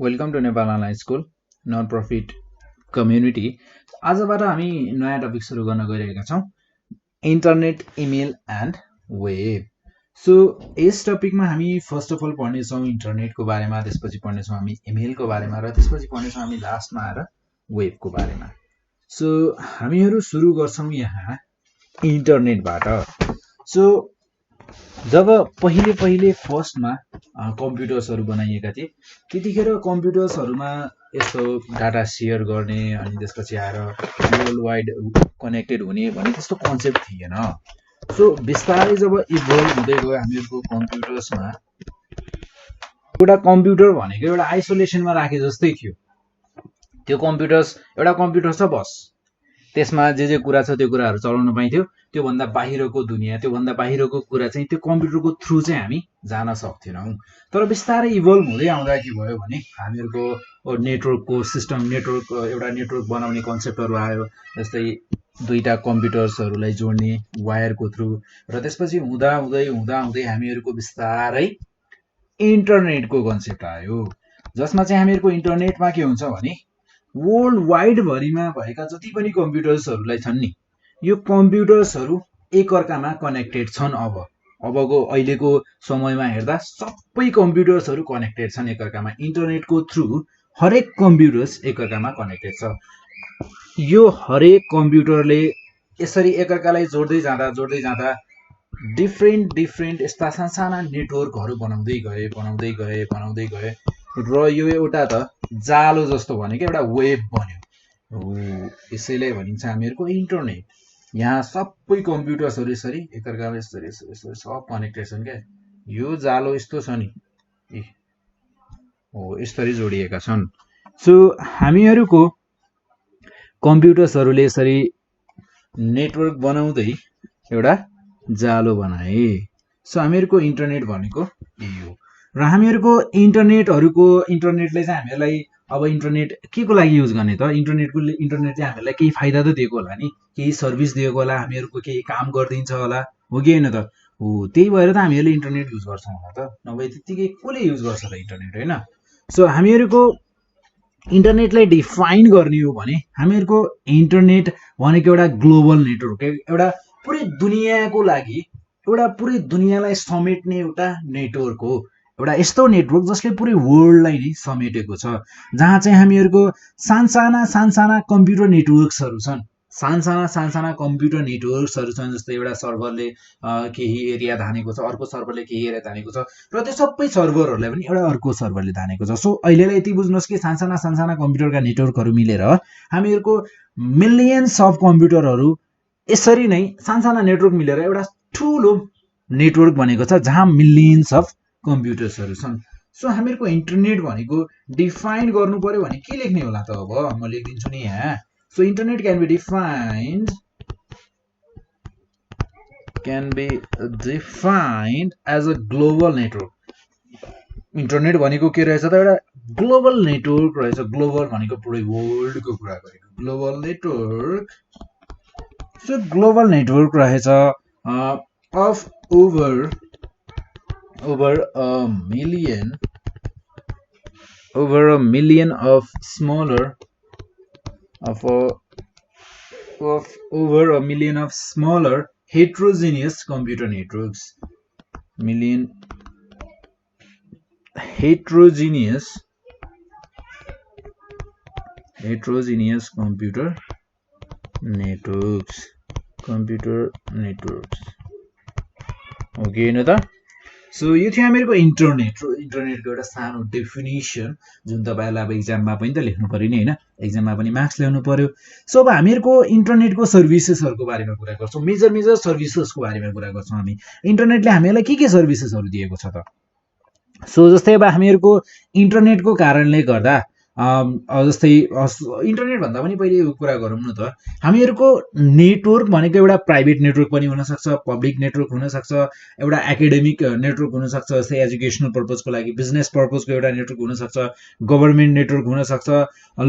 Welcome to Nepal online school non profit community. आजबाट हामी नयाँ टपिक सुरु गर्न गइरहेका छौँ, internet, email and web. So यस टपिकमा हामी फर्स्ट अफ अल पढ्नेछौँ इन्टरनेटको बारेमा, त्यसपछि पढ्नेछौँ हामी इमेलको बारेमा र त्यसपछि पढ्नेछौँ हामी लास्टमा आएर वेबको बारेमा। सो हामीहरू सुरु गर्छौँ यहाँ इन्टरनेटबाट। सो जब पहिले फर्स्टमा कम्प्युटर्सहरू बनाइएका थिए, त्यतिखेर कम्प्युटर्सहरूमा यस्तो डाटा सेयर गर्ने अनि त्यसपछि आएर वर्ल्ड वाइड कनेक्टेड हुने भन्ने त्यस्तो कन्सेप्ट थिएन। सो बिस्तारै जब इभल्भ हुँदै गयो हामीहरूको कम्प्युटर्समा, एउटा कम्प्युटर भनेको एउटा आइसोलेसनमा राखे जस्तै थियो। त्यो कम्प्युटर्स एउटा कम्प्युटर छ, बस त्यसमा जे कुरा छ त्यो कुराहरू चलाउन पाइन्थ्यो। त्योभन्दा बाहिरको दुनियाँ, त्योभन्दा बाहिरको कुरा चाहिँ त्यो कम्प्युटरको थ्रु चाहिँ हामी जान सक्थेनौँ। तर बिस्तारै इभल्भ हुँदै आउँदा के भयो भने हामीहरूको नेटवर्कको सिस्टम, एउटा नेटवर्क बनाउने कन्सेप्टहरू आयो। जस्तै दुईटा कम्प्युटर्सहरूलाई जोड्ने वायरको थ्रु, र त्यसपछि हुँदा हामीहरूको बिस्तारै इन्टरनेटको कन्सेप्ट आयो, जसमा चाहिँ हामीहरूको इन्टरनेटमा के हुन्छ भने वर्ल्ड वाइड भरिमा भएका जति पनि कम्प्युटर्सहरूलाई छन् नि, यो कम्प्युटर्सहरू एकअर्कामा कनेक्टेड छन्। अबको अहिलेको समयमा हेर्दा सबै कम्प्युटर्सहरू कनेक्टेड छन् एकअर्कामा। इन्टरनेटको थ्रु हरेक कम्प्युटर्स एकअर्कामा कनेक्टेड छ। यो हरेक कम्प्युटरले यसरी एकअर्कालाई जोड्दै जाँदा डिफ्रेन्ट यस्ता साना नेटवर्कहरू बनाउँदै गए र यो एउटा त जालो जस्तो भनेको एउटा वेब बन्यो। यसैलाई भनिन्छ हामीहरूको इन्टरनेट। यहाँ सबै कम्प्युटर्सहरू यसरी एकअर्कामा यसरी सब कनेक्टेड छन् क्या। यो जालो यस्तो छ नि, यसरी जोडिएका छन्। सो हामीहरूको कम्प्युटर्सहरूले यसरी नेटवर्क बनाउँदै एउटा जालो बनाए। सो हामीहरूको इन्टरनेट भनेको यही हो। र हामीहरूको इन्टरनेटले चाहिँ हामीहरूलाई अब इन्टरनेट के को लागि युज गर्ने त? इन्टरनेट चाहिँ हामीहरूलाई केही फाइदा त दिएको होला नि, केही सर्भिस दिएको होला, हामीहरूको केही काम गरिदिन्छ होला, हो कि होइन त? हो, त्यही भएर त हामीहरूले इन्टरनेट युज गर्छौँ होला त, नभए त्यतिकै कसले युज गर्छ त इन्टरनेट, होइन? सो हामीहरूको इन्टरनेटलाई डिफाइन गर्ने हो भने हामीहरूको इन्टरनेट भनेको एउटा ग्लोबल नेटवर्क, एउटा पुरै दुनियाँको लागि, एउटा पुरै दुनियाँलाई समेट्ने एउटा नेटवर्क हो। एउटा यस्तो नेटवर्क जसले पुरै वर्ल्डलाई नै समेटेको छ, जहाँ चाहिँ हामीहरूको सानसाना कम्प्युटर नेटवर्क्सहरू छन्। सानसाना कम्प्युटर नेटवर्क्सहरू छन्। जस्तै एउटा सर्भरले केही एरिया धानेको छ, अर्को सर्भरले केही एरिया धानेको छ, र त्यो सबै सर्भरहरूलाई पनि एउटा अर्को सर्भरले धानेको छ। सो अहिलेलाई यति बुझ्नुहोस् कि सानसाना कम्प्युटरका नेटवर्कहरू मिलेर हामीहरूको मिलियन्स अफ कम्प्युटरहरू यसरी नै सानसाना नेटवर्क मिलेर एउटा ठुलो नेटवर्क बनेको छ, जहाँ मिलियन्स अफ कम्प्युटर्सहरू छन्। सो हामीहरूको इन्टरनेट भनेको डिफाइन गर्नु पर्यो भने के लेख्ने होला त? अब म लेखिदिन्छु नि यहाँ। So internet can be defined as a global network. Internet भनेको के रहेछ त? एउटा ग्लोबल नेटवर्क रहेछ। ग्लोबल भनेको पुरै वर्ल्डको कुरा गरेको global network. So global network रहेछ of over a million of smaller heterogeneous computer networks. Heterogeneous computer networks. Okay न त? सो यो थियो हामीहरूको इन्टरनेटको एउटा सानो डेफिनेसन, जुन तपाईँहरूलाई अब इक्जाममा पनि त लेख्नु पऱ्यो नि, होइन? इक्जाममा पनि मार्क्स ल्याउनु पर्यो। सो अब हामीहरूको इन्टरनेटको सर्भिसेसहरूको बारेमा कुरा गर्छौँ, मेजर सर्भिसेसको बारेमा कुरा गर्छौँ। हामी इन्टरनेटले हामीहरूलाई के सर्भिसेसहरू दिएको छ त? सो जस्तै अब हामीहरूको इन्टरनेटको कारणले गर्दा जस्तै इन्टरनेट भन्दा पनि पहिले यो कुरा गरौँ न त। हामीहरूको नेटवर्क भनेको एउटा प्राइभेट नेटवर्क पनि हुनसक्छ, पब्लिक नेटवर्क हुनसक्छ, एउटा एकाडेमिक नेटवर्क हुनसक्छ, जस्तै एजुकेसनल पर्पजको लागि, बिजनेस पर्पजको एउटा नेटवर्क हुनसक्छ, गभर्मेन्ट नेटवर्क हुनसक्छ,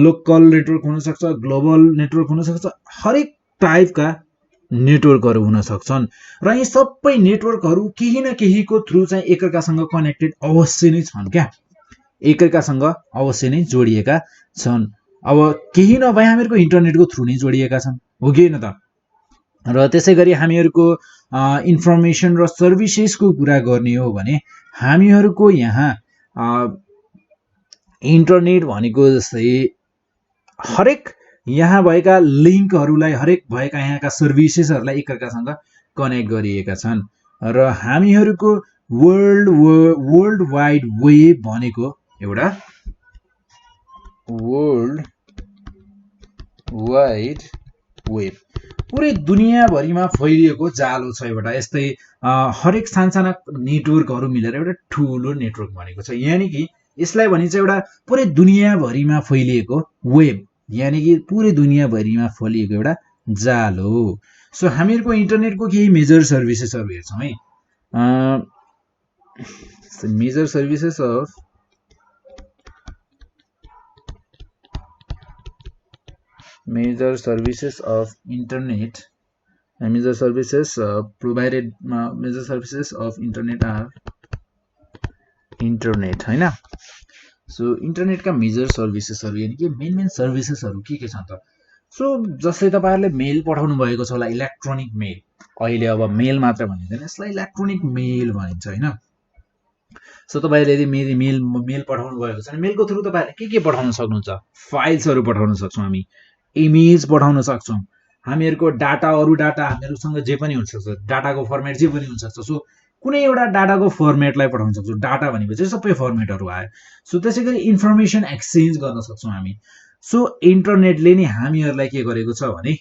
लोकल नेटवर्क हुनसक्छ, ग्लोबल नेटवर्क हुनसक्छ। हरेक टाइपका नेटवर्कहरू हुन सक्छन्, र यी सबै नेटवर्कहरू केही न केहीको थ्रु चाहिँ एकअर्कासँग कनेक्टेड अवश्य नै छन् क्या। एकअर्कासँग अवश्य नै जोडिएका छन्। अब केही नभए हामीहरूको इन्टरनेटको थ्रु नै जोडिएका छन्, हो कि होइन त? र त्यसै गरी हामीहरूको इन्फर्मेसन र सर्भिसेसको कुरा गर्ने हो भने हामीहरूको यहाँ इन्टरनेट भनेको जस्तै हरेक यहाँ भएका लिङ्कहरूलाई, हरेक भएका यहाँका सर्भिसेसहरूलाई एकअर्कासँग कनेक्ट गरिएका छन् र हामीहरूको वर्ल्ड वाइड वेब भनेको एउटा वर्ल्ड वाइड वेब पुरै दुनियाँभरिमा फैलिएको जालो छ एउटा। यस्तै हरेक सानसाना नेटवर्कहरू मिलेर एउटा ठुलो नेटवर्क बनेको छ, यानि कि यसलाई भनिन्छ एउटा पुरै दुनियाँभरिमा फैलिएको वेब, यानि कि पुरै दुनियाँभरिमा फैलिएको एउटा जालो। सो हामीहरूको इन्टरनेटको केही मेजर सर्भिसेसहरू हेर्छौँ है। Major services of major services of internet and major services provided major services of internet are internet हैन। सो इन्टरनेट का मेजर सर्भिसेसहरु यानी कि मेन सर्भिसेसहरु के छन् त? सो जस्तै तपाईहरुले मेल पठाउनु भएको छ होला, इलेक्ट्रोनिक मेल। अहिले अब मेल मात्र भनिदैन, यसलाई इलेक्ट्रोनिक मेल भनिन्छ हैन। सो तपाईहरुले यदि मेल पठाउनु भएको छ भने मेलको थ्रु तपाईहरुले के पठाउन सक्नुहुन्छ? फाइल्सहरु पठाउन सक्छौं हामी, इमेज पठाउन सक्छौं, हामीहरुको डाटा, अरु डाटा हामीहरुसँग जे पनि हुन सक्छ, डाटाको फर्मेट जे पनि हुन सक्छ। सो कुनै एउटा डाटाको फर्मेटलाई पठाउन सक्छौं। डाटा भनेपछि सबै फर्मेटहरु आयो। सो त्यसैगरी इन्फर्मेसन एक्सचेन्ज गर्न सक्छौं हामी। सो इन्टरनेटले नि हामीहरुलाई के गरेको छ भने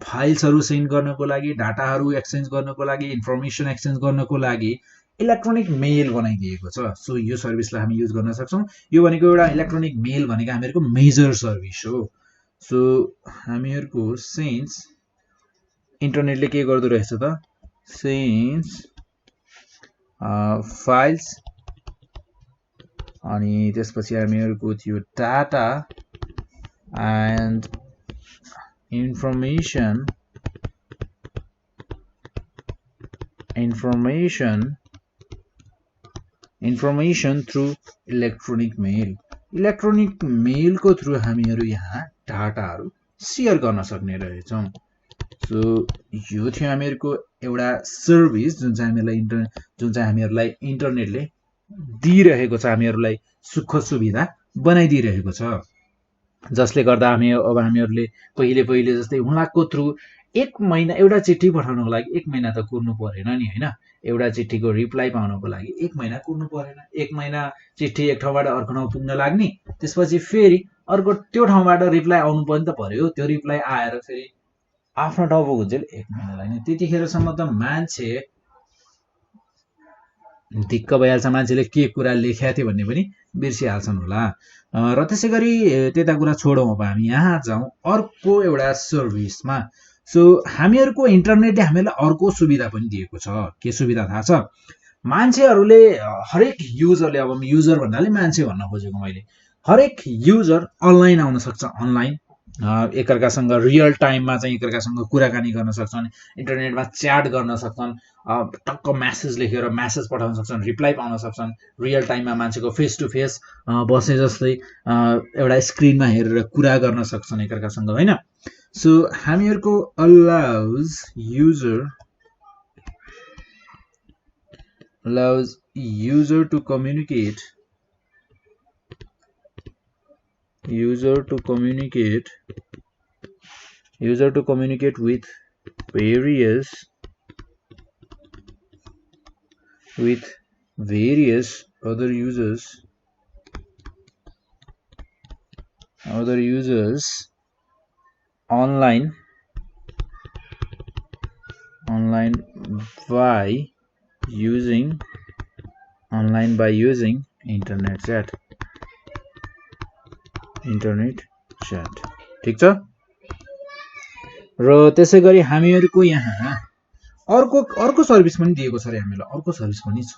फाइल्सहरु सेन्ड गर्नको लागि, डाटाहरु एक्सचेन्ज गर्नको लागि, इन्फर्मेसन एक्सचेन्ज गर्नको लागि इलेक्ट्रोनिक मेल बनाइदिएको छ। सो यो सर्भिसलाई हामी युज गर्न सक्छौं। यो भनेको एउटा इलेक्ट्रोनिक मेल भनेको हामीहरुको मेजर सर्भिस हो। सो हामीहरुको सिन्स इन्टरनेटले के गर्दो रहेछ त? सिन्स फाइल्स अनि त्यसपछि हामीहरुको थियो data and information through electronic mail. Electronic mail को थ्रु हामीहरु यहाँ डाटाहरु शेयर गर्न सक्ने रहेछौं। सो यो थियो हामीहरुको एउटा सर्भिस जुन चाहिँ हामीहरुलाई इन्टरनेटले दिइरहेको छ, हामीहरुलाई सुख सुविधा बनाइदिइरहेको छ, जसले गर्दा हामीहरुले पहिले जस्तै हुलाकको थ्रु एक महिना एउटा चिठी पठाउनको लागि एक महिना त कुर्नु परेन नि हैन। एउटा चिठीको रिप्लाई पाउनको लागि एक महिना कुर्नु परेन। एक महिना चिठी एक ठाउँबाट अर्को ठाउँ पुग्न लाग्ने, त्यसपछि फेरि अर्को त्यो ठाउँबाट रिप्लाई आउनु पनि त पर्यो। त्यो रिप्लाई आएर फेरि आफ्नो ठाउँ पुग्नुन्जेल एक महिना लाग्ने। त्यतिखेरसम्म त मान्छे दिक्क भइहाल्छ, मान्छेले के कुरा लेखेको थियो भन्ने पनि बिर्सिहाल्छन् होला। र त्यसैगरी त्यता कुरा छोडौं, अब हामी यहाँ जाउँ अर्को एउटा सर्भिसमा। सो हामीहरुको इन्टरनेटले हामीलाई अर्को सुविधा पनि दिएको छ। के सुविधा थाहा छ? मान्छेहरुले हरेक युजरले, अब युजर भन्नाले मान्छे भन्न खोजेको मैले, हरेक युजर अनलाइन आउन सक्छ। अनलाइन एकअर्कासँग रियल टाइममा चाहिँ एकअर्कासँग कुराकानी गर्न सक्छन्, इन्टरनेटमा च्याट गर्न सक्छन्, टक्क मेसेज लेखेर मेसेज पठाउन सक्छन्, रिप्लाई पाउन सक्छन्, रियल टाइममा मान्छेको फेस टु फेस बसे जस्तै एउटा स्क्रिनमा हेरेर कुरा गर्न सक्छन् एकअर्कासँग हैन। सो हामीहरुको allows user to communicate with various other users online by using internet chat। ठीक छ। र त्यसैगरी हामीहरुको यहाँ अर्को सर्भिस पनि दिएको छ रे हामीलाई। अर्को सर्भिस पनि छ,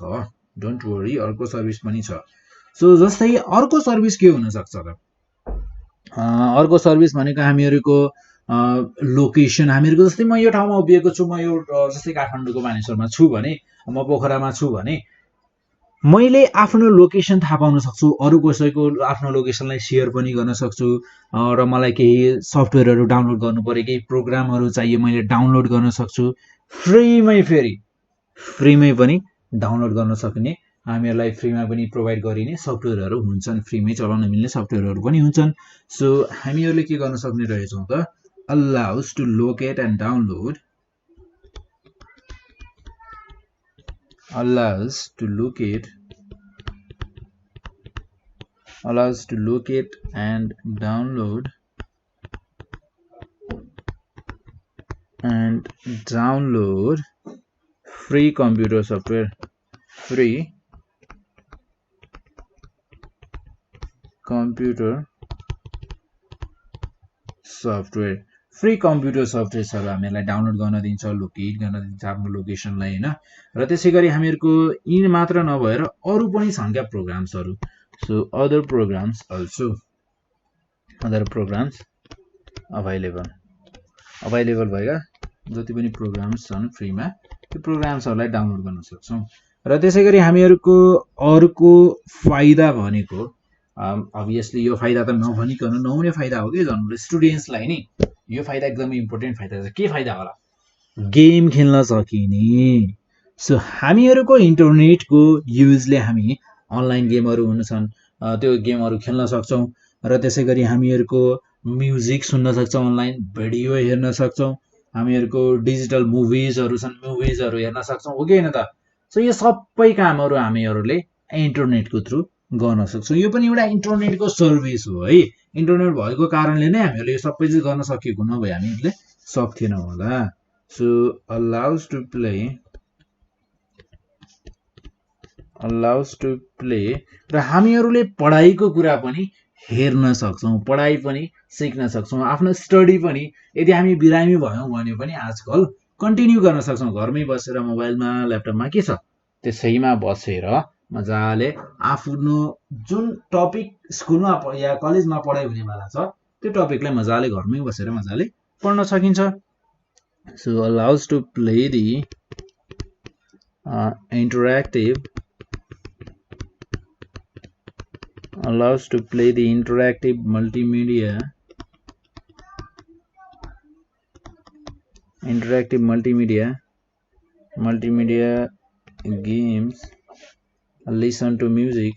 डोन्ट वरी, अर्को सर्भिस पनि छ। सो जस्तै अर्को सर्भिस के हुन सक्छ त? अर्को सर्भिस भनेको हामीहरुको लोकेसन। हामीहरुको जस्तै म यो ठाउँमा उभिएको छु, म यो जस्तै काठमाडौँको मानिसहरुमा छु भने, म पोखरामा छु भने मैले आफ्नो लोकेसन थाहा पाउन सक्छु, अरू कसैको आफ्नो लोकेसनलाई सेयर पनि गर्न सक्छु, र मलाई केही सफ्टवेयरहरू डाउनलोड गर्नु पर्यो, केही प्रोग्रामहरू चाहियो मैले डाउनलोड गर्न सक्छु, फ्रीमै पनि डाउनलोड गर्न सक्ने, हामीहरूलाई फ्रीमा पनि प्रोभाइड गरिने सफ्टवेयरहरू हुन्छन्, फ्रीमै चलाउन मिल्ने सफ्टवेयरहरू पनि हुन्छन्। सो हामीहरूले के गर्न सक्ने रहेछौँ त, allows to locate and download allows to locate and download free computer software, free computer softwareहरू हामीलाई डाउनलोड गर्न दिन्छ, लोकेट गर्न दिन्छ आफ्नो लोकेसनलाई हैन। र त्यसै गरी हामीहरुको यी मात्र नभएर अरु पनि छन् क्या प्रोग्राम्सहरू। सो अदर प्रोग्राम्स अभाइलेबल भएका जति पनि प्रोग्राम्स छन् फ्रीमा, त्यो प्रोग्राम्सहरूलाई डाउनलोड गर्न सक्छौं। र त्यसै गरी हामीहरुको अर्को फाइदा भनेको obviously यो फाइदा त नभनिकन नहुने फाइदा हो के जनरल स्टुडेन्ट्सलाई नि यो फाइदा एकदमै इम्पोर्टेन्ट फाइदा छ। के फाइदा होला? गेम खेल्न सकिने। सो हामीहरुको इन्टरनेटको युजले हामी अनलाइन गेमहरू हुन्छन् त्यो गेमहरू खेल्न सक्छौं, र त्यसै गरी हामीहरुको म्युजिक सुन्न सक्छौं, अनलाइन भिडियो हेर्न सक्छौं, हामीहरुको डिजिटल मुभिजहरू छन्, मुभिजहरू हेर्न सक्छौं, हो कि हैन त? सो यो सबै कामहरू हामीहरुले इन्टरनेटको थ्रु गर्न सक्छौं। यो पनि एउटा इन्टरनेटको सर्भिस हो है। इन्टरनेट भएको कारणले नै हामीले यो सबै चाहिँ गर्न सकेको, नभए हामीले सक्थेनौं होला। सो allows to play र हामीहरुले पढाइको कुरा पनि हेर्न सक्छौं, पढाइ पनि सिक्न सक्छौं, आफ्नो स्टडी पनि यदि हामी बिरामी भयौं भने पनि आजकल कन्टिन्यू गर्न सक्छौं। घरमै बसेर मोबाइलमा ल्यापटपमा के छ त्यसैमा बसेर मजाले आफ्नो जुन टपिक स्कुलमा या कलेजमा पढाइ हुने वाला छ त्यो टपिकलाई मजाले घरमै बसेर मजाले पढ्न सकिन्छ। So allows to play the interactive multimedia games, listen to music,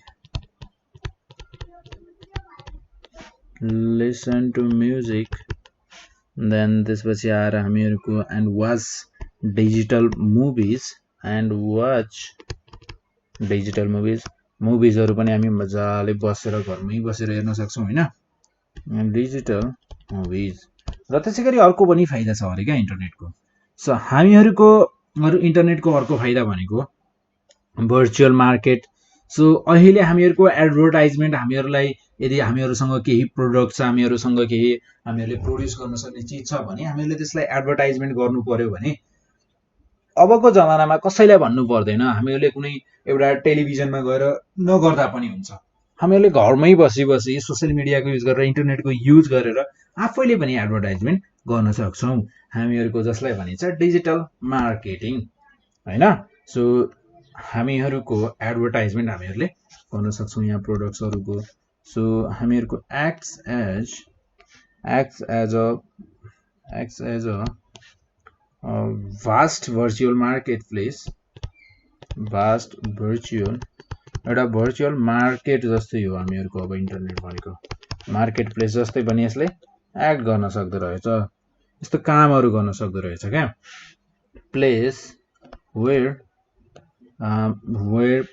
then त्यसपछि आएर हामीहरुको and watch digital movies मुभिजहरु पनि हामी मजाले बसेर घरमै बसेर हेर्न सक्छौं हैन, डिजिटल मुभिज। र त्यसैगरी अर्को पनि फाइदा छ अरे क्या इन्टरनेटको। सो हामीहरुको इन्टरनेटको अर्को फाइदा भनेको भर्चुअल मार्केट। सो अहिले हामीहरुको एडभर्टाइजमेन्ट हामीहरुलाई यदि हामीहरुसँग केही प्रोडक्ट छ, हामीहरुले प्रोड्युस गर्न सक्ने चीज छ भने हामीहरुले त्यसलाई एडभर्टाइजमेन्ट गर्नु पर्यो भने अबको जमानामा कसैलाई भन्नु पर्दैन, हामीहरुले कुनै एउटा टेलिभिजनमा गएर नगर्दा पनि हुन्छ। हामीहरुले घरमै बसी सोशल मिडियाको युज गरेर इन्टरनेटको युज गरेर आफैले पनि एडभर्टाइजमेन्ट गर्न सक्छौं। हामीहरुको जसलाई भनिन्छ डिजिटल मार्केटिङ हैन। सो हामीहरुको एडभर्टाइजमेन्ट हामीहरुले गर्न सक्छौं यहाँ प्रोडक्ट्सहरुको। सो हामीहरुको acts as a vast virtual marketplace, एउटा भर्चुअल मार्केट जस्तै हो हामीहरुको अब इन्टरनेट भनेको मार्केट प्लेस जस्तै पनि यसले एक्ट गर्न सक्दो रहेछ, यस्तो कामहरु गर्न सक्दो रहेछ क्या। Place where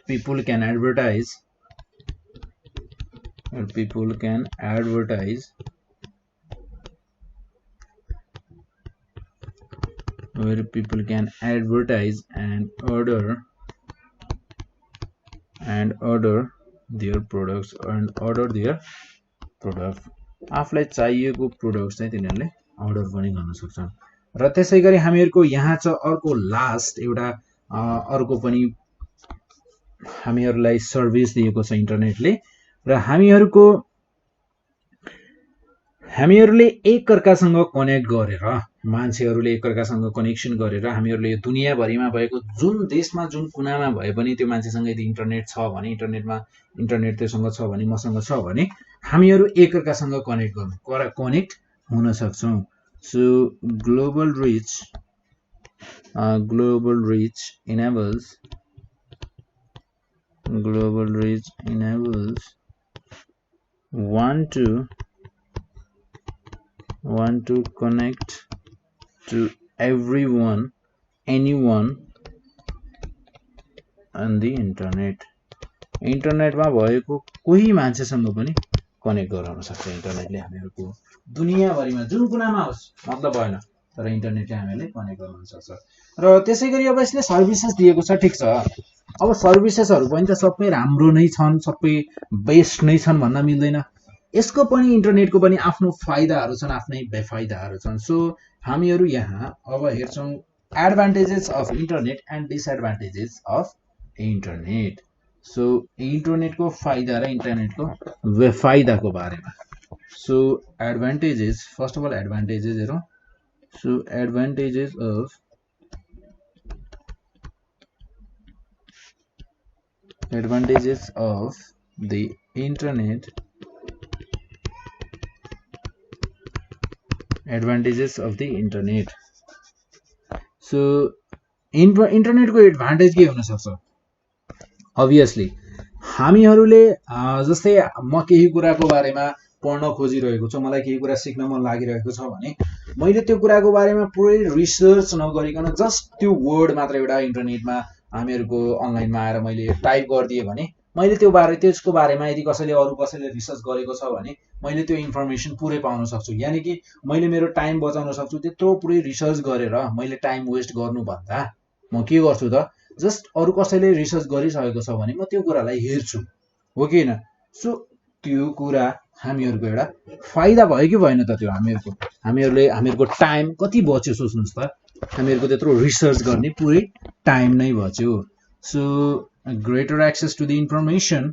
people can advertise and order their products आफुलाई चाहिएको प्रोडक्ट्स चाहिँ तिनीहरुले अर्डर पनि गर्न सक्छन्। र त्यसैगरी हामीहरुको यहाँ छ अर्को लास्ट एउटा अर्को पनि हामीहरुलाई सर्भिस दिएको छ इन्टरनेटले। र हामीहरुले एकअर्कासँग कनेक्ट गरेर मान्छेहरूले एकअर्कासँग कनेक्सन गरेर हामीहरूले यो दुनियाँभरिमा भएको जुन देशमा जुन कुनामा भए पनि त्यो मान्छेसँग यदि इन्टरनेट छ भने इन्टरनेट त्योसँग छ भने मसँग छ भने हामीहरू एकअर्कासँग कनेक्ट हुन सक्छौँ। So global reach enables want to connect to everyone, anyone on the internet. इन्टरनेटमा भएको कोही मान्छेसँग पनि कनेक्ट गराउन सक्छ इन्टरनेटले हामीहरूको दुनियाँभरिमा जुन कुनामा होस् मतलब भएन तर इन्टरनेटले हामीहरूले कनेक्ट गराउन सक्छ। र त्यसै गरी अब यसले सर्भिसेस दिएको छ, ठिक छ। अब सर्भिसेसहरू पनि त सबै राम्रो नै छन्, सबै बेस्ट नै छन् भन्न मिल्दैन। यसको पनि इन्टरनेटको पनि आफ्नो फाइदाहरू छन्, आफ्नै बेफाइदाहरू छन्। सो हामीहरू यहाँ अब हेर्छौँ advantages of internet and disadvantages of internet. So इन्टरनेटको फाइदा र इन्टरनेटको बेफाइदाको बारेमा। So advantages, first of all advantages हेरौँ। So advantages of the internet, advantages of the internet. So इन्टरनेटको एडभान्टेज के हुन सक्छ? अभियसली हामीहरूले जस्तै म केही कुराको बारेमा पढ्न खोजिरहेको छु, मलाई केही कुरा सिक्न मन लागिरहेको छ भने मैले त्यो कुराको बारेमा पुरै रिसर्च नगरिकन जस्ट त्यो वर्ड मात्र एउटा इन्टरनेटमा हामीहरूको अनलाइनमा आएर मैले टाइप गरिदिएँ भने मैले त्यसको बारेमा यदि अरू कसैले रिसर्च गरेको छ भने मैले त्यो इन्फर्मेसन पुरै पाउन सक्छु। यानि कि मैले मेरो टाइम बचाउन सक्छु। त्यत्रो पुरै रिसर्च गरेर मैले टाइम वेस्ट गर्नुभन्दा म के गर्छु त, जस्ट अरू कसैले रिसर्च गरिसकेको छ भने म त्यो कुरालाई हेर्छु, हो कि होइन? सो त्यो कुरा हामीहरूको एउटा फाइदा भयो कि भएन त? त्यो हामीहरूको टाइम कति बच्यो सोच्नुहोस् त, हामीहरूको त्यत्रो रिसर्च गर्ने पुरै टाइम नै बच्यो। So greater access to the information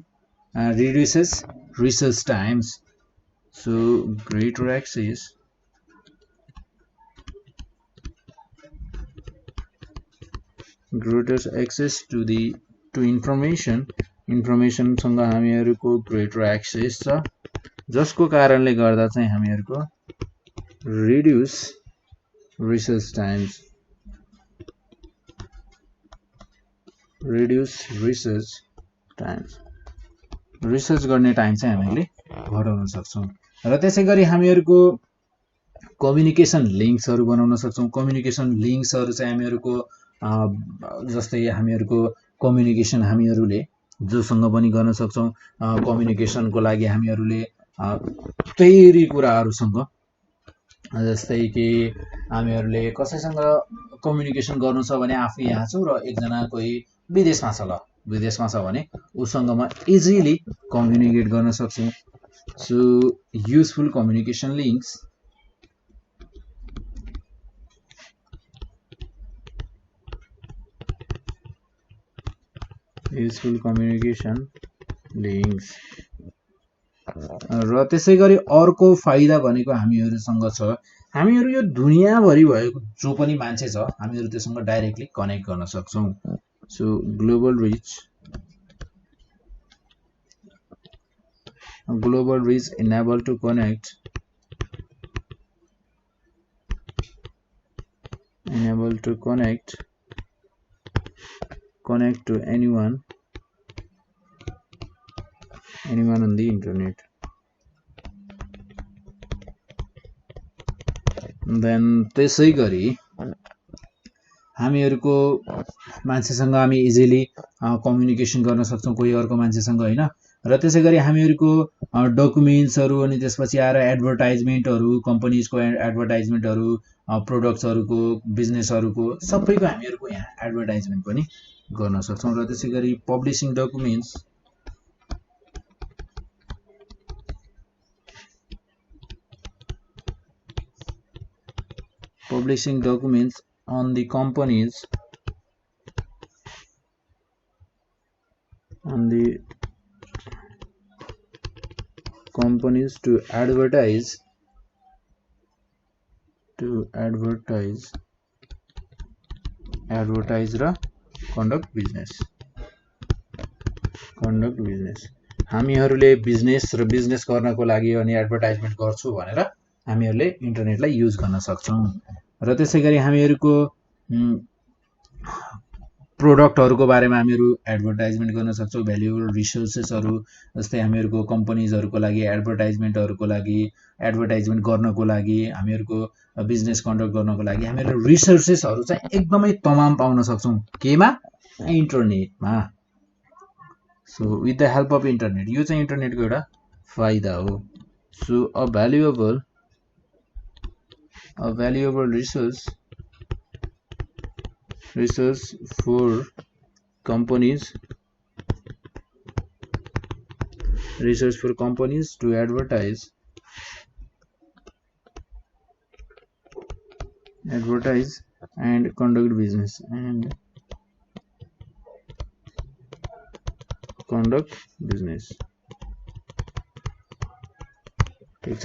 reduces research times. So greater access to इन्फर्मेसनसँग हामीहरूको ग्रेटर एक्सेस छ, जसको कारणले गर्दा चाहिँ हामीहरूको रिड्युस रिसर्च टाइम्स रिसर्च गर्ने टाइम चाहिँ हामीले घटाउन सक्छौँ। र त्यसै गरी हामीहरूको कम्युनिकेसन लिङ्क्सहरू बनाउन सक्छौँ। कम्युनिकेसन लिङ्क्सहरू चाहिँ हामीहरूको जस्तै हामीहरूको कम्युनिकेसन हामीहरूले जोसँग पनि गर्न सक्छौँ। कम्युनिकेसनको लागि हामीहरूले धेरै कुराहरूसँग, जस्तै कि हामीहरूले कसैसँग कम्युनिकेसन गर्नु छ भने आफू यहाँ छु र एकजना कोही विदेशमा छ भने उसँग म इजिली कम्युनिकेट गर्न सक्छु। सो युजफुल कम्युनिकेसन लिङ्क्स र त्यसै गरी अर्को फाइदा भनेको हामीहरूसँग छ, हामीहरू यो दुनियाँभरि भएको जो पनि मान्छे छ हामीहरू त्योसँग डाइरेक्टली कनेक्ट गर्न सक्छौँ। So global rich enable to connect to anyone on the internet. Then त्यसै गरी हामीहरूको मान्छेसँग हामी इजिली कम्युनिकेसन गर्न सक्छौँ कोही अर्को मान्छेसँग, होइन? र त्यसै गरी हामीहरूको डकुमेन्ट्सहरू अनि त्यसपछि आएर एडभर्टाइजमेन्टहरू, कम्पनीजको एडभर्टाइजमेन्टहरू, प्रोडक्ट्सहरूको, बिजनेसहरूको सबैको हामीहरूको यहाँ एडभर्टाइजमेन्ट पनि गर्न सक्छौँ। र त्यसै गरी publishing documents on the companies to advertise to advertise र कन्डक्ट बिजनेस हामीहरूले बिजनेस गर्नको लागि अनि एडभर्टाइजमेन्ट गर्छु भनेर हामीहरूले इन्टरनेटलाई युज गर्न सक्छौं र त्यसैगरी हामीहरूको प्रोडक्टहरुको बारेमा हामीहरू एडभर्टाइजमेन्ट गर्न सक्छौं भ्यालुएबल रिसोर्सेसहरु जस्तै हामीहरूको कम्पनीजहरुको लागि एडभर्टाइजमेन्ट गर्नको लागि हामीहरूको बिजनेस कन्डक्ट गर्नको लागि हामीहरूले रिसोर्सेसहरु चाहिँ एकदमै तमाम पाउन सक्छौं केमा इन्टरनेटमा so with the help of internet यो चाहिँ इन्टरनेटको एउटा फाइदा हो so a valuable resource for companies to advertise and conduct business ठीक छ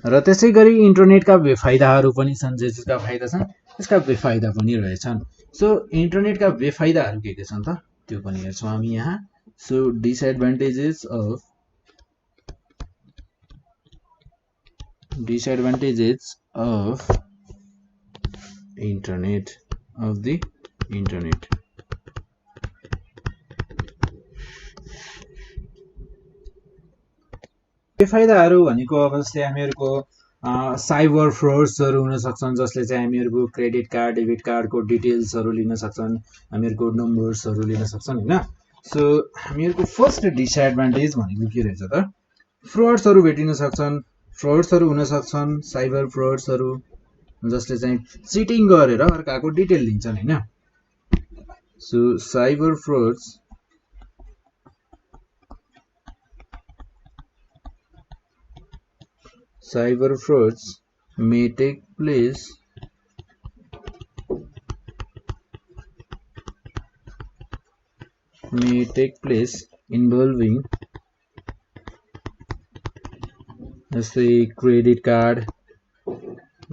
र त्यसैगरी इन्टरनेटका बेफाइदाहरू पनि छन् जसका फाइदा छन् त्यसका बेफाइदा पनि रहेछन् सो इन्टरनेटका बेफाइदाहरू के छन् त त्यो पनि हेर्छौं हामी यहाँ सो डिसएडभान्टेजेस अफ इन्टरनेट बेफाइदाहरू भनेको अब जस्तै हामीहरूको साइबर फ्रड्सहरु हुन सक्छन् जसले चाहिँ हामीहरूको क्रेडिट कार्ड डेबिट कार्डको डिटेल्सहरु लिन सक्छन् हामीहरूको नम्बर्सहरु लिन सक्छन् हैन सो हामीहरूको फर्स्ट डिसएडभान्टेज भनेको के रहेछ त फ्रड्सहरु भेटिन सक्छन् फ्रड्सहरु हुन सक्छन् साइबर फ्रड्सहरु जसले चाहिँ चिटिङ गरेर अर्काको डिटेल लिन्छन् हैन so cyber frauds may take place involving जस्तै क्रेडिट कार्ड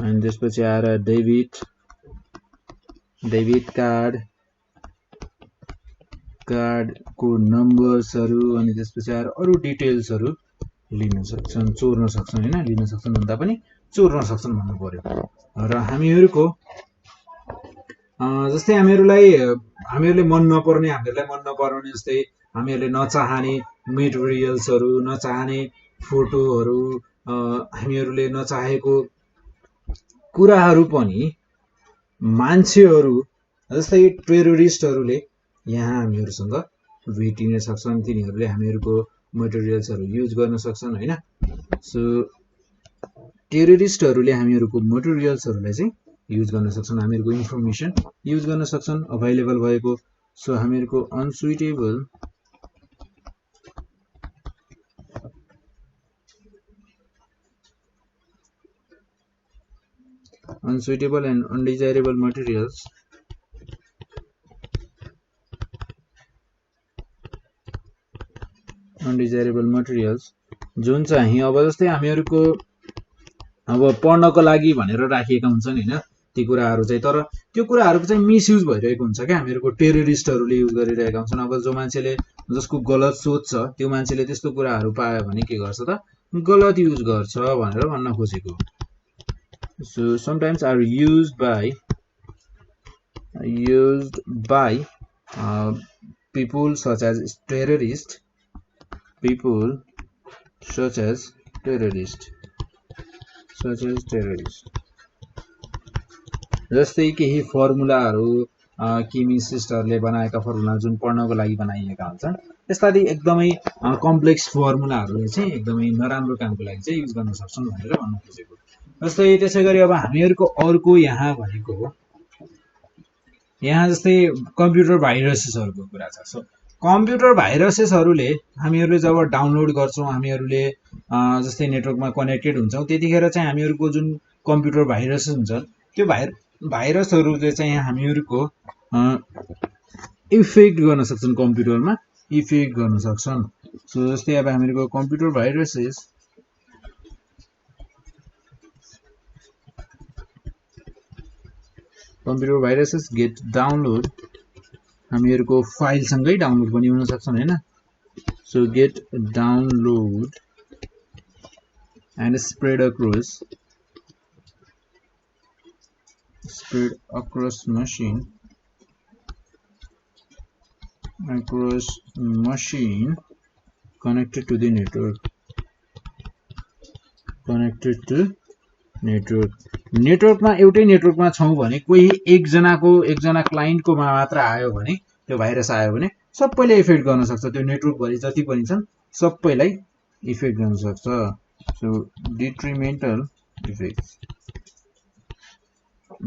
अनि त्यसपछि आएर डेबिट कार्डको नम्बर्सहरु अनि त्यसपछि आएर अरु डिटेल्सहरु लिन सक्छन् चोर्न सक्छन् हैन लिन सक्छन् भन्दा पनि चोर्न सक्छन् भन्नु पर्यो र हामीहरुको जस्तै हामीहरुले मन नपर्ने जस्तै हामीहरुले नचाहने मेटेरियल्सहरु नचाहने फोटोहरु हामीहरुले नचाहेको कुराहरु पनि मान्छेहरु जस्तै टेरोरिस्टहरुले यहाँ हामीहरुसँग भेटिन सक्छन् तिनीहरुले हामीहरुको मटेरियल्सहरु युज गर्न सक्छन् हैन सो टेरोरिस्टहरुले हामीहरुको मटेरियल्सहरुलाई चाहिँ युज गर्न सक्छन् हामीहरुको इन्फर्मेसन युज गर्न सक्छन् अवेलेबल भएको so हामीहरुको unsuitable and undesirable materials जुन चाहिँ अब जस्तै हामीहरुको अब पढ्नको लागि भनेर राखिएका हुन्छन् हैन ती कुराहरु चाहिँ तर त्यो कुराहरुको चाहिँ मिसयुज भइरहेको हुन्छ के हामीहरुको टेरोरिस्टहरुले युज गरिरहेका हुन्छन् अब जो मान्छेले जसको गलत सोच छ त्यो मान्छेले त्यस्तो कुराहरु पायो भने के गर्छ त गलत युज गर्छ भनेर भन्न खोजेको so sometimes are used by people such as terrorists जस्तै केही फर्मुलाहरु केमिस्टहरुले बनाएका फर्मुला जुन पढ्नको लागि बनाइएका हुन्छन् त्यसलाई एकदमै कम्प्लेक्स फर्मुलाहरुले चाहिँ एकदमै नराम्रो कामको लागि चाहिँ युज गर्न सक्छन् भनेर भन्न खोजेको जस्तै त्यसैगरी अब हामीहरुको अर्को यहाँ भनेको यहाँ जस्तै कम्प्युटर भाइरसेसहरुको कुरा छ सो कम्प्युटर भाइरसेसहरुले हामीहरुले जब डाउनलोड गर्छौं हामीहरुले जस्तै नेटवर्कमा कनेक्टेड हुन्छौं त्यतिखेर चाहिँ हामीहरुको जुन कम्प्युटर भाइरसेस हुन्छ त्यो भाइरसहरुले चाहिँ हामीहरुको इफेक्ट गर्न सक्छन् कम्प्युटरमा इफेक्ट गर्न सक्छन् सो जस्तै अब हामीहरुको computer viruses computer viruses get download हामीहरुको फाइल सँगै डाउनलोड पनि हुन सक्छन् हैन so get download and spread across machine connected to the network नेटवर्कमा एउटै नेटवर्कमा छौं भने कोही एकजना क्लाइन्टको मात्र आयो भने त्यो भाइरस आयो भने सबैले इफेक्ट गर्न सक्छ त्यो नेटवर्क भरि जति पनि छन् सबैलाई इफेक्ट गर्न सक्छ सो detrimental effects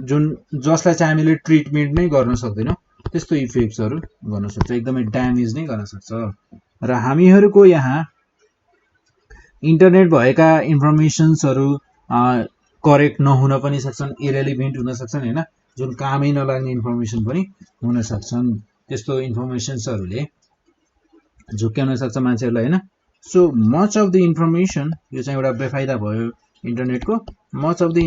जुन जसलाई चाहिँ हामीले ट्रिटमेन्ट नै गर्न सक्दैनौं त्यस्तो इफेक्ट्सहरु गर्न सक्छ एकदमै ड्यामेज नै गर्न सक्छ र हामीहरुको यहाँ इन्टरनेट भएका इन्फर्मेसन्सहरु करेक्ट नहुन पनि सक्छन् इरेलेभेन्ट हुन सक्छन् हैन जुन कामै नलाग्ने इन्फर्मेसन पनि हुन सक्छन् त्यस्तो इन्फर्मेसन्सहरुले झुक्क्याउन सक्छ मान्छेहरुलाई हैन So much of the information यो चाहिँ एउटा बेफाइदा भयो इन्टरनेटको much of the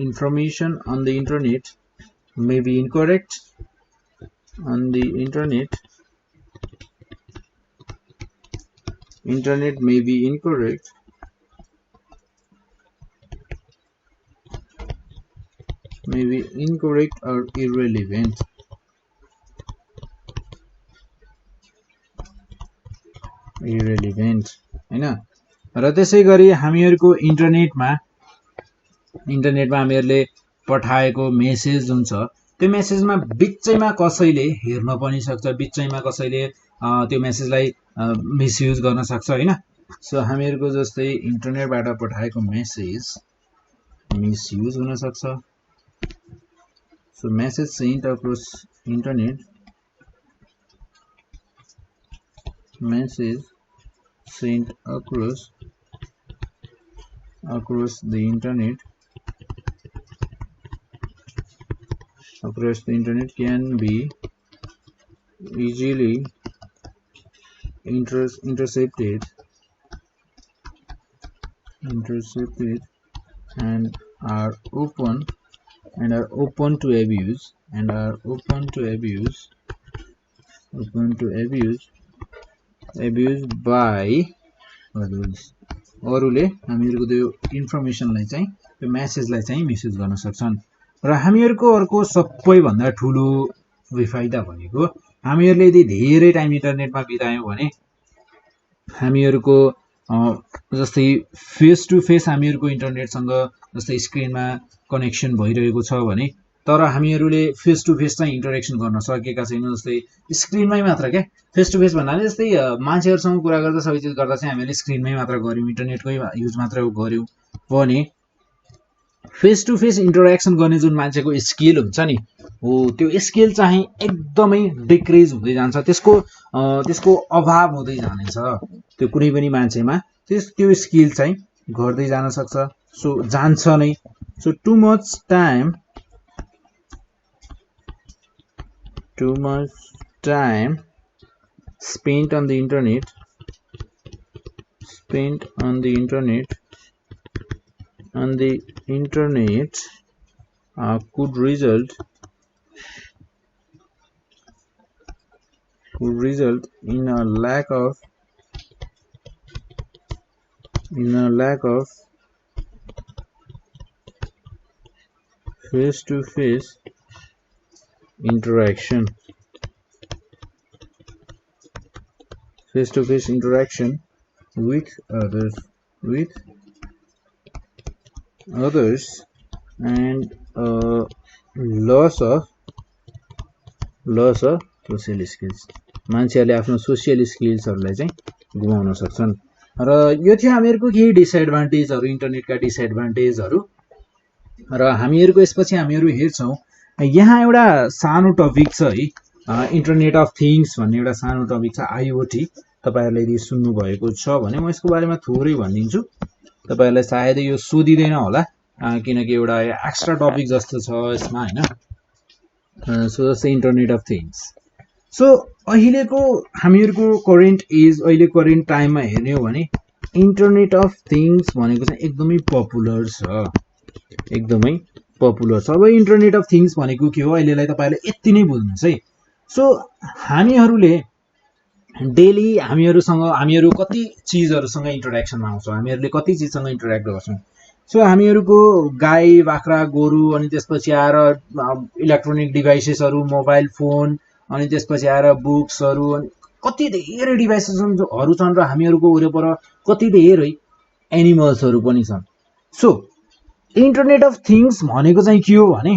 information on the internet may be incorrect internet may be incorrect or irrelevant हैन र त्यसैगरी हामीहरुको इन्टरनेटमा हामीहरुले पठाएको मेसेज हुन्छ त्यो मेसेजमा बिचैमा कसैले हेर्न पनि सक्छ बिचैमा कसैले त्यो मेसेजलाई मिसयुज गर्न सक्छ हैन सो हामीहरुको जस्तै इन्टरनेटबाट पठाएको मेसेज मिसयुज हुन सक्छ so message sent across internet message sent across the internet can be easily intercepted and are open to abuse by अरूले हामीहरुको त्यो इन्फर्मेसनलाई चाहिँ त्यो मेसेजलाई चाहिँ मिसयुज गर्न सक्छन् र हामीहरुको अर्को सबैभन्दा ठूलो बेफाइदा भनेको हामीहरुले यदि धेरै टाइम इन्टरनेटमा बितायौं भने हामीहरुको जस्तै फेस टु फेस हामीहरुको इन्टरनेटसँग जस्तै स्क्रिनमा कनेक्सन भइरहेको छ भने तर हामीहरुले फेस टु फेस चाहिँ इन्टरेक्सन गर्न सकेका छैनौं जस्तै स्क्रिनमै मात्र के फेस टु फेस भन्नाले जस्तै मान्छेहरुसँग कुरा गर्दा सबै चीज गर्दा चाहिँ हामीले स्क्रिनमै मात्र गर्यौं इन्टरनेटकै युज मात्र गर्यौं भने फेस टु फेस इन्टरेक्सन गर्ने जुन मान्छेको स्किल हुन्छ नि हो त्यो स्किल चाहिँ एकदमै डिक्रिज हुँदै जान्छ त्यसको अभाव हुँदै जानेछ त्यो कुनै पनि मान्छेमा त्यो स्किल चाहिँ घट्दै जान सक्छ सो जान्छ नै so too much time spent on the internet could result in a lack of face to face interaction with others and loss of social skills मान्छेहरुले आफ्नो सोशल स्किल्सहरुलाई चाहिँ गुमाउन सक्छन् र यो थियो हामीहरुको केही डिसएडभान्टेजहरु इन्टरनेटका डिसएडभान्टेजहरु र हामीहरुको यसपछि हामीहरु हेर्छौं यहाँ एउटा सानो टपिक छ है इन्टरनेट अफ थिंग्स भन्ने एउटा सानो टपिक छ आईओटी तपाईहरुले यदि सुन्नु भएको छ भने म यसको बारेमा थोरै भनिदिन्छु तपाईहरुलाई सायदै यो सोधिदैन होला किनकि एउटा एक्स्ट्रा टपिक जस्तो छ यसमा हैन सो जस्तै इन्टरनेट अफ थिंग्स सो अहिलेको हामीहरुको करेन्ट टाइममा हेर्ने हो भने इन्टरनेट अफ थिङ्स भनेको चाहिँ एकदमै पपुलर छ, एकदमै पपुलर छ। अब इन्टरनेट अफ थिङ्स भनेको के हो अहिलेलाई तपाईँहरूले यति नै बुझ्नुहोस् है। सो हामीहरूले डेली हामीहरू कति चिजहरूसँग इन्टरेक्सनमा आउँछौँ, हामीहरूले कति चिजसँग इन्टरेक्ट गर्छौँ। सो हामीहरूको गाई बाख्रा गोरु अनि त्यसपछि आएर इलेक्ट्रोनिक डिभाइसेसहरू मोबाइल फोन अनि त्यसपछि आएर बुक्सहरू अनि कति धेरै डिभाइसेसहरू छन् र हामीहरूको वरपर कति धेरै एनिमल्सहरू पनि छन्। सो इन्टरनेट अफ थिङ्स भनेको चाहिँ के हो भने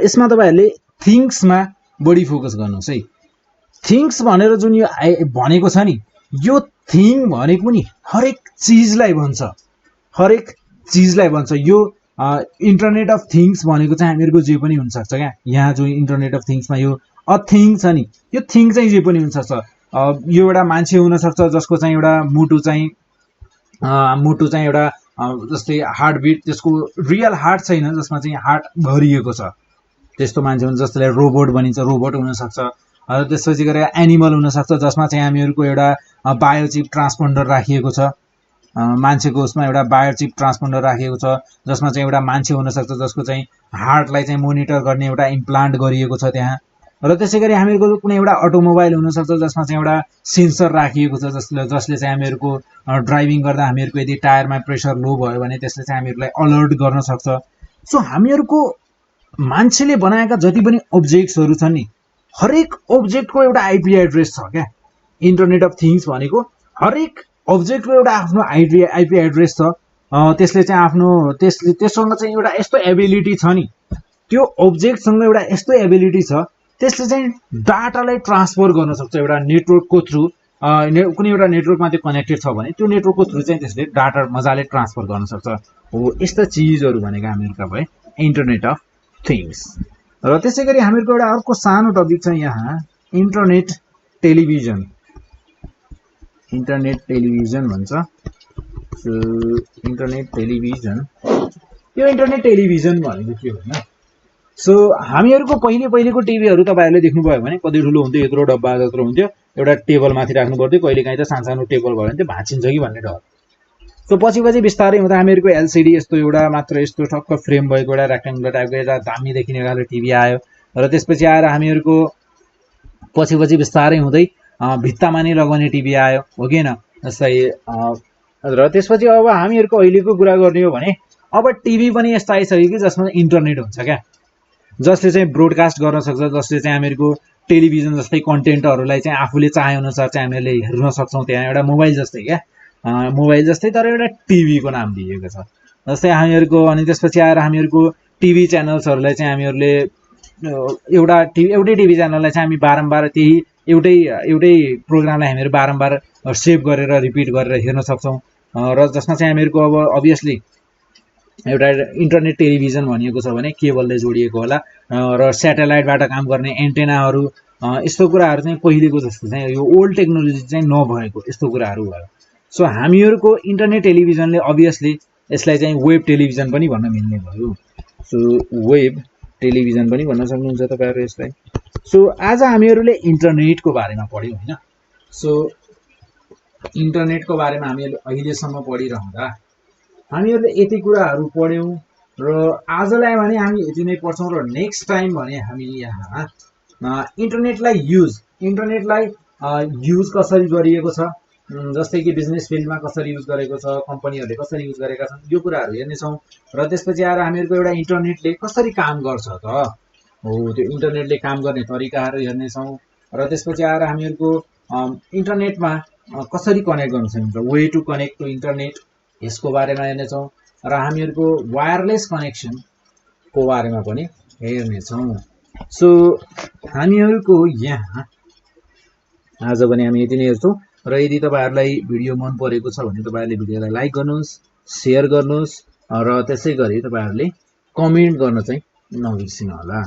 यसमा तपाईँहरूले थिङ्समा बढी फोकस गर्नुहोस् है। थिङ्स भनेर जुन यो भनेको छ नि, यो थिङ भनेको नि हरेक चिजलाई भन्छ, हरेक चिजलाई भन्छ। यो इन्टरनेट अफ थिङ्स भनेको चाहिँ हामीहरूको जे पनि हुनसक्छ क्या। यहाँ जो इन्टरनेट अफ थिङ्समा यो अ थिङ छ नि, यो थिङ चाहिँ जे पनि हुनसक्छ। यो एउटा मान्छे हुनसक्छ जसको चाहिँ एउटा मुटु चाहिँ एउटा जस्तै हार्टबिट, त्यसको रियल हार्ट छैन, जसमा चाहिँ हार्ट भरिएको छ, त्यस्तो मान्छे हुन्छ जसलाई रोबोट भनिन्छ, रोबोट हुनसक्छ। त्यसपछि गएर एनिमल हुनसक्छ जसमा चाहिँ हामीहरूको एउटा बायोचिप ट्रान्सपोन्डर राखिएको छ, मान्छेको उसमा एउटा बायोचिप ट्रान्सपोन्डर राखिएको छ, जसमा चाहिँ एउटा मान्छे हुनसक्छ जसको चाहिँ हार्टलाई चाहिँ मोनिटर गर्ने एउटा इम्प्लान्ट गरिएको छ त्यहाँ। र त्यसै गरी हामीहरूको कुनै एउटा अटोमोबाइल हुनसक्छ जसमा चाहिँ एउटा सेन्सर राखिएको छ, जसले चाहिँ हामीहरूको ड्राइभिङ गर्दा हामीहरूको यदि टायरमा प्रेसर लो भयो भने त्यसले चाहिँ हामीहरूलाई अलर्ट गर्न सक्छ। सो हामीहरूको मान्छेले बनाएका जति पनि अब्जेक्ट्सहरू छन् नि, हरेक अब्जेक्टको एउटा आइपी एड्रेस छ क्या। इन्टरनेट अफ थिङ्स भनेको हरेक अब्जेक्टको एउटा आफ्नो आइपी एड्रेस छ। त्यसले चाहिँ आफ्नो त्यससँग चाहिँ एउटा यस्तो एबिलिटी छ नि, त्यो अब्जेक्टसँग एउटा यस्तो एबिलिटी छ, त्यसले चाहिँ डाटालाई ट्रान्सफर गर्न सक्छ एउटा नेटवर्कको थ्रु। कुनै एउटा नेटवर्कमा त्यो कनेक्टेड छ भने त्यो नेटवर्कको थ्रु चाहिँ त्यसले डाटा मजाले ट्रान्सफर गर्न सक्छ। हो यस्ता चिजहरू भनेको हामीहरूका भए इन्टरनेट अफ थिङ्स। र त्यसै गरी हामीहरूको एउटा अर्को सानो टपिक छ यहाँ, इन्टरनेट टेलिभिजन। इन्टरनेट टेलिभिजन भन्छ। सो इन्टरनेट टेलिभिजन, यो इन्टरनेट टेलिभिजन भनेको के हो होइन। सो हामीहरूको पहिलेको टिभीहरू तपाईँहरूले देख्नुभयो भने कति ठुलो हुन्थ्यो, यत्रो डब्बा जत्रो हुन्थ्यो, एउटा टेबल माथि राख्नु पर्थ्यो, कहिलेकाहीँ त सानो टेबल भयो भने त्यो भाँचिन्छ कि भन्ने डर। सो पछि बिस्तारै हुँदा हामीहरूको एलसिडी यस्तो एउटा मात्र यस्तो ठक्क फ्रेम भएको एउटा रेक्ट्याङ्गुलर टाइपको एउटा दामी देखिने खालको टिभी आयो। र त्यसपछि आएर हामीहरूको पछि बिस्तारै हुँदै भित्तामा नै लगाउने टिभी आयो, हो कि होइन। जस्तै र त्यसपछि अब हामीहरूको अहिलेको कुरा गर्ने हो भने अब टिभी पनि यस्तो आइसक्यो कि जसमा इन्टरनेट हुन्छ क्या, जसले चाहिँ ब्रोडकास्ट गर्न सक्छ, जसले चाहिँ हामीहरूको टेलिभिजन जस्तै कन्टेन्टहरूलाई चाहिँ आफूले चाहे अनुसार चाहिँ हामीले हेर्न सक्छौँ। त्यहाँ एउटा मोबाइल जस्तै क्या, मोबाइल जस्तै तर एउटा टिभीको नाम दिएको छ। जस्तै हामीहरूको अनि त्यसपछि आएर हामीहरूको टिभी च्यानल्सहरूलाई चाहिँ हामीहरूले एउटै टिभी च्यानललाई चाहिँ हामी बारम्बार त्यही एउटै प्रोग्रामलाई हामीहरू बारम्बार सेभ गरेर रिपिट गरेर हेर्न सक्छौँ। र जसमा चाहिँ हामीहरूको अब अभियसली एउटा इन्टरनेट टेलिभिजन भनिएको छ भने केबलले जोडिएको होला र स्याटेलाइटबाट काम गर्ने एन्टेनाहरू, यस्तो कुराहरू चाहिँ पहिलेको जस्तो चाहिँ यो ओल्ड टेक्नोलोजी चाहिँ नभएको यस्तो कुराहरू भयो। सो हामीहरूको इन्टरनेट टेलिभिजनले अभियसली यसलाई चाहिँ वेब टेलिभिजन पनि भन्न मिल्ने भयो। सो वेब टेलिभिजन पनि भन्न सक्नुहुन्छ तपाईँहरू यसलाई। सो आज हामीहरूले इन्टरनेटको बारेमा पढ्यौँ होइन। सो इन्टरनेटको बारेमा हामीहरूले अहिलेसम्म पढिरहँदा हामीहरूले यति कुराहरू पढ्यौँ र आजलाई भने हामी यति नै पढ्छौँ। र नेक्स्ट टाइम भने हामी यहाँ इन्टरनेटलाई युज कसरी गरिएको छ, जस्तै कि बिजनेस फिल्डमा कसरी युज गरेको छ, कम्पनीहरूले कसरी युज गरेका छन्, यो कुराहरू हेर्नेछौँ। र त्यसपछि आएर हामीहरूको एउटा इन्टरनेटले कसरी काम गर्छ त हो, त्यो इन्टरनेटले काम गर्ने तरिकाहरू हेर्नेछौँ। र त्यसपछि आएर हामीहरूको इन्टरनेटमा कसरी कनेक्ट गर्न सकिन्छ, way to connect to internet, यसको बारेमा हेर्नेछौँ। र हामीहरूको वायरलेस कनेक्सनको बारेमा पनि हेर्नेछौँ। सो हामीहरूको यहाँ आज पनि हामी यति नै हेर्छौँ। र यदि तपाईँहरूलाई भिडियो मन परेको छ भने तपाईँहरूले भिडियोलाई लाइक गर्नुहोस्, सेयर गर्नुहोस् र त्यसै गरी तपाईँहरूले कमेन्ट गर्न चाहिँ नबिर्सिनु होला।